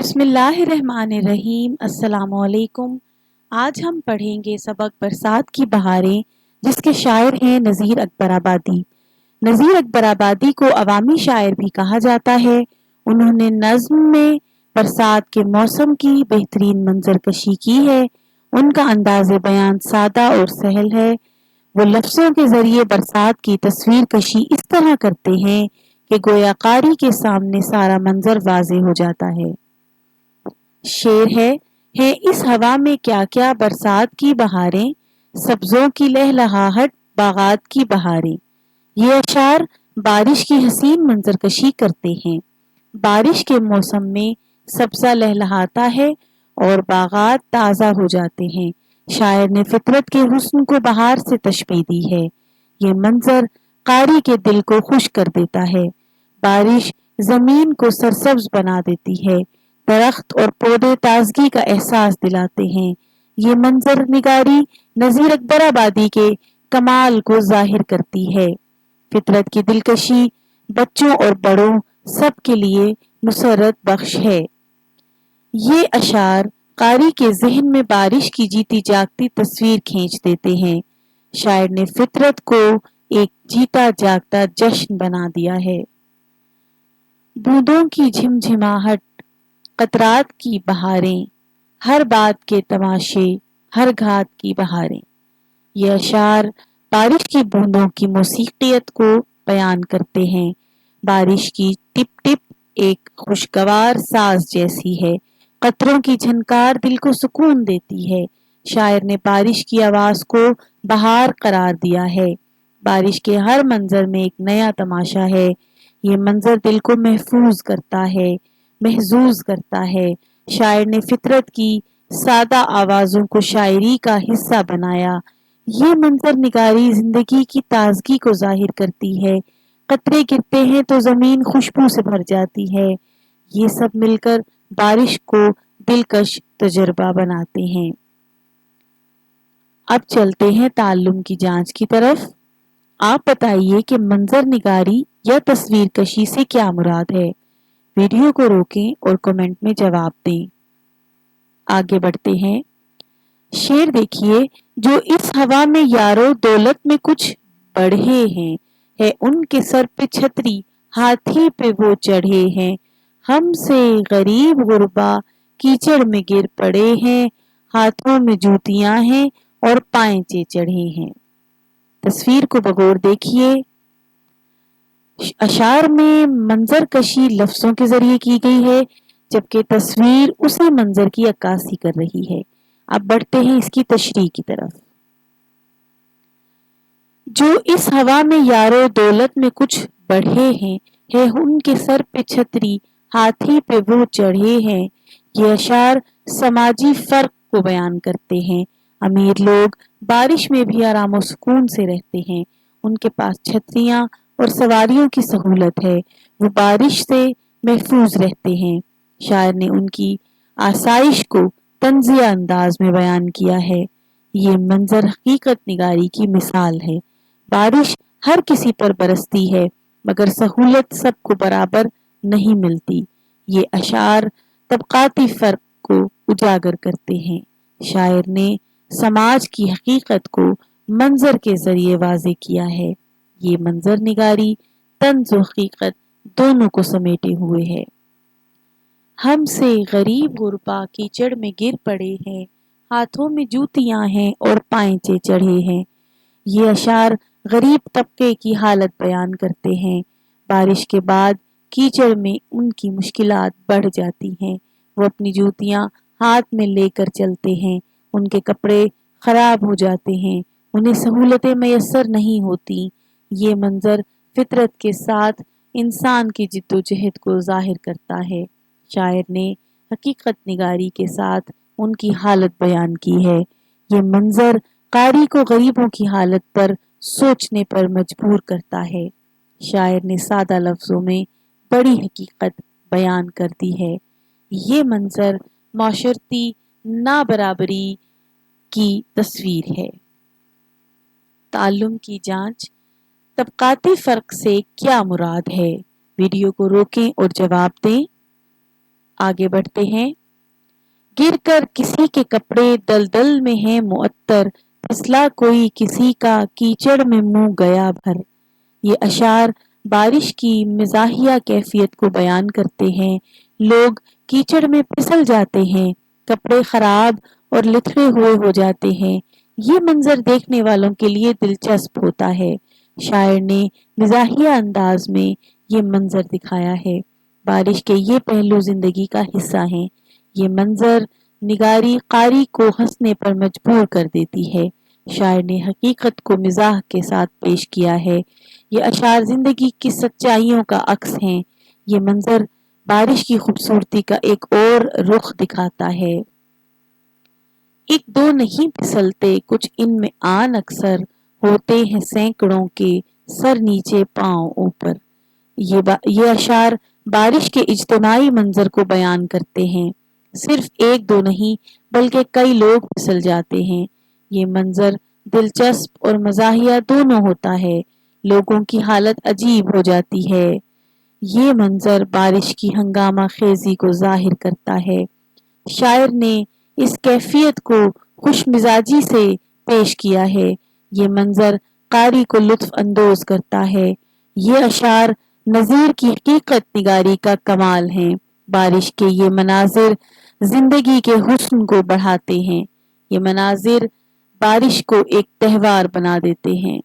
बिस्मिल्लाहिर्रहमानिर्रहीम। अस्सलामुअलैकुम। आज हम पढ़ेंगे सबक बरसात की बहारें, जिसके शायर हैं नज़ीर अकबर आबादी। नज़ीर अकबर आबादी को अवामी शायर भी कहा जाता है। उन्होंने नज़्म में बरसात के मौसम की बेहतरीन मंजरकशी की है। उनका अंदाज़ बयान सादा और सहल है। वो लफ्ज़ों के ज़रिए बरसात की तस्वीर कशी इस तरह करते हैं कि गोया कारी के सामने सारा मंजर वाज़े हो जाता है। शेर है इस हवा में क्या क्या बरसात की बहारें, सब्जों की लहलहाहट बागात की बहारें। ये अशार बारिश की हसीन मंजरकशी करते हैं। बारिश के मौसम में सब्जा लहलहाता है और बागात ताज़ा हो जाते हैं। शायर ने फितरत के हुस्न को बहार से तशबीह दी है। ये मंजर कारी के दिल को खुश कर देता है। बारिश जमीन को सरसब्ज बना देती है। दरख्त और पौधे ताजगी का एहसास दिलाते हैं। ये मंजर निगारी नज़ीर अकबर आबादी के कमाल को जाहिर करती है। फितरत की दिलकशी बच्चों और बड़ों सब के लिए मुसर्रत बख्श है। ये अशार कारी के जहन में बारिश की जीती जागती तस्वीर खींच देते हैं। शायर ने फितरत को एक जीता जागता जश्न बना दिया है। बूंदों की झिमझिमाहट, कतरात की बहारें, हर बात के तमाशे, हर घात की बहारें। ये अशार बारिश की बूंदों की मौसीकियत को बयान करते हैं। बारिश की टिप टिप एक खुशगवार साज जैसी है। कतरों की झनकार दिल को सुकून देती है। शायर ने बारिश की आवाज को बहार करार दिया है। बारिश के हर मंजर में एक नया तमाशा है। ये मंजर दिल को महफूज करता है, महजूज करता है। शायर ने फितरत की सादा आवाजों को शायरी का हिस्सा बनाया। ये मंजर निगारी जिंदगी की ताजगी को जाहिर करती है। कतरे गिरते हैं तो जमीन खुशबू से भर जाती है। ये सब मिलकर बारिश को दिलकश तजुर्बा बनाते हैं। अब चलते हैं ताल्लुम की जांच की तरफ। आप बताइए कि मंजर निगारी या तस्वीर कशी से क्या मुराद है। वीडियो को रोकें और कमेंट में जवाब दें। आगे बढ़ते हैं। शेर देखिए, जो इस हवा में यारो दौलत में कुछ बढ़े हैं, है उनके सर पे छतरी, हाथी पे वो चढ़े हैं। हमसे गरीब गुरबा कीचड़ में गिर पड़े हैं, हाथों में जूतियां हैं और पांचे चढ़े हैं। तस्वीर को बगौर देखिए। अशार में मंजर कशी लफ्जों के जरिए की गई है, जबकि तस्वीर उसी मंजर की अक्कासी कर रही है। अब बढ़ते हैं इसकी तशरीह की तरफ। जो इस हवा में यारो दौलत में कुछ बढ़े हैं, है उनके सर पे छतरी, हाथी पे वो चढ़े हैं। ये अशार समाजी फर्क को बयान करते हैं। अमीर लोग बारिश में भी आराम और सुकून से रहते हैं। उनके पास छतरियां और सवारियों की सहूलत है। वो बारिश से महफूज रहते हैं। शायर ने उनकी आसाइश को तंजिया अंदाज में बयान किया है। ये मंजर हकीकत निगारी की मिसाल है। बारिश हर किसी पर बरसती है, मगर सहूलत सबको बराबर नहीं मिलती। ये अशार तबकाती फर्क को उजागर करते हैं। शायर ने समाज की हकीकत को मंजर के जरिए वाजे किया है। ये मंजर निगारी तंज और हकीकत दोनों को समेटे हुए है। हमसे गरीब गुरबा कीचड़ में गिर पड़े हैं, हाथों में जूतियां हैं और पांचे चढ़े हैं। ये अशार गरीब तबके की हालत बयान करते हैं। बारिश के बाद कीचड़ में उनकी मुश्किलात बढ़ जाती हैं। वो अपनी जूतियां हाथ में लेकर चलते हैं। उनके कपड़े खराब हो जाते हैं। उन्हें सहूलतें मैसर नहीं होती। ये मंजर फितरत के साथ इंसान की जिद्दोजहद को जाहिर करता है। शायर ने हकीकत निगारी के साथ उनकी हालत बयान की है। ये मंजर कारी को गरीबों की हालत पर सोचने पर मजबूर करता है। शायर ने सादा लफ्जों में बड़ी हकीकत बयान कर दी है। ये मंजर माशरती नाबराबरी की तस्वीर है। ताल्लुम की जांच। तबकाती फर्क से क्या मुराद है। वीडियो को रोकें और जवाब दें। आगे बढ़ते हैं। गिर कर किसी के कपड़े दलदल में है मुअत्तर, फिसला कोई किसी का कीचड़ में मुंह गया भर। ये अशार बारिश की मिजाहिया कैफियत को बयान करते हैं। लोग कीचड़ में फिसल जाते हैं, कपड़े खराब और लिथड़े हुए हो जाते हैं। ये मंजर देखने वालों के लिए दिलचस्प होता है। शायर ने मिजाहिया अंदाज में ये मंजर दिखाया है। बारिश के ये पहलू जिंदगी का हिस्सा हैं। ये मंजर निगारी कारी को हंसने पर मजबूर कर देती है। शायर ने हकीकत को मिजाह के साथ पेश किया है। ये अशार जिंदगी की सच्चाइयों का अक्स हैं। ये मंजर बारिश की खूबसूरती का एक और रुख दिखाता है। एक दो नहीं फिसलते कुछ इनमें आन अक्सर, होते हैं सैकड़ों के सर नीचे पांव ऊपर। ये अशार बारिश के इज्तिमाई मंजर को बयान करते हैं। सिर्फ एक दो नहीं बल्कि कई लोग फिसल जाते हैं। ये मंजर दिलचस्प और मजाहिया दोनों होता है। लोगों की हालत अजीब हो जाती है। ये मंजर बारिश की हंगामा खेजी को जाहिर करता है। शायर ने इस कैफियत को खुश मिजाजी से पेश किया है। ये मंजर कारी को लुत्फ अंदोज करता है। ये अशार नज़ीर की हकीकत निगारी का कमाल हैं। बारिश के ये मनाजिर जिंदगी के हुस्न को बढ़ाते हैं। ये मनाजिर बारिश को एक त्यौहार बना देते हैं।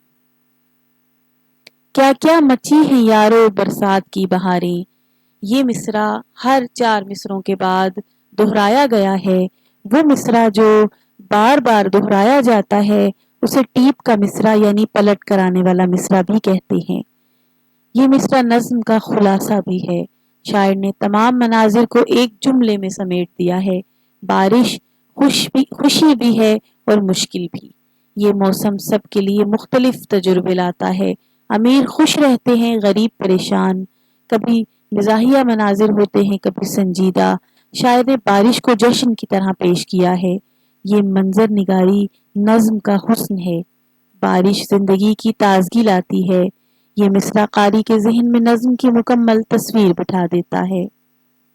क्या क्या मची है यारो बरसात की बहारें। ये मिसरा हर 4 मिसरों के बाद दोहराया गया है। वो मिसरा जो बार बार दोहराया जाता है उसे टीप का मिसरा यानी पलट कर आने वाला मिसरा भी कहते हैं। ये मिसरा नज्म का खुलासा भी है। शायर ने तमाम मनाजिर को एक जुमले में समेट दिया है। बारिश खुशी भी है और मुश्किल भी। ये मौसम सबके लिए मुख्तलिफ तजुर्बे लाता है। अमीर खुश रहते हैं, गरीब परेशान। कभी मिजाहिया मनाजिर होते हैं, कभी संजीदा। शायर ने बारिश को जश्न की तरह पेश किया है। ये मंजर निगारी नज्म का हुस्न है। बारिश जिंदगी की ताजगी लाती है। ये मिसरा कारी के जहन में नज्म की मुकम्मल तस्वीर बिठा देता है।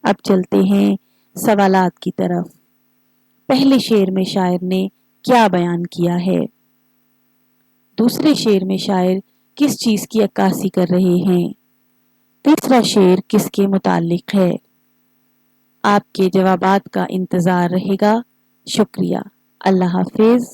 अब चलते हैं सवालात की तरफ। पहले शेर में शायर ने क्या बयान किया है? दूसरे शेर में शायर किस चीज की अक्कासी कर रहे हैं? तीसरा शेर किसके मुतालिक है? आपके जवाबात का इंतजार रहेगा। शुक्रिया। अल्लाह हाफिज।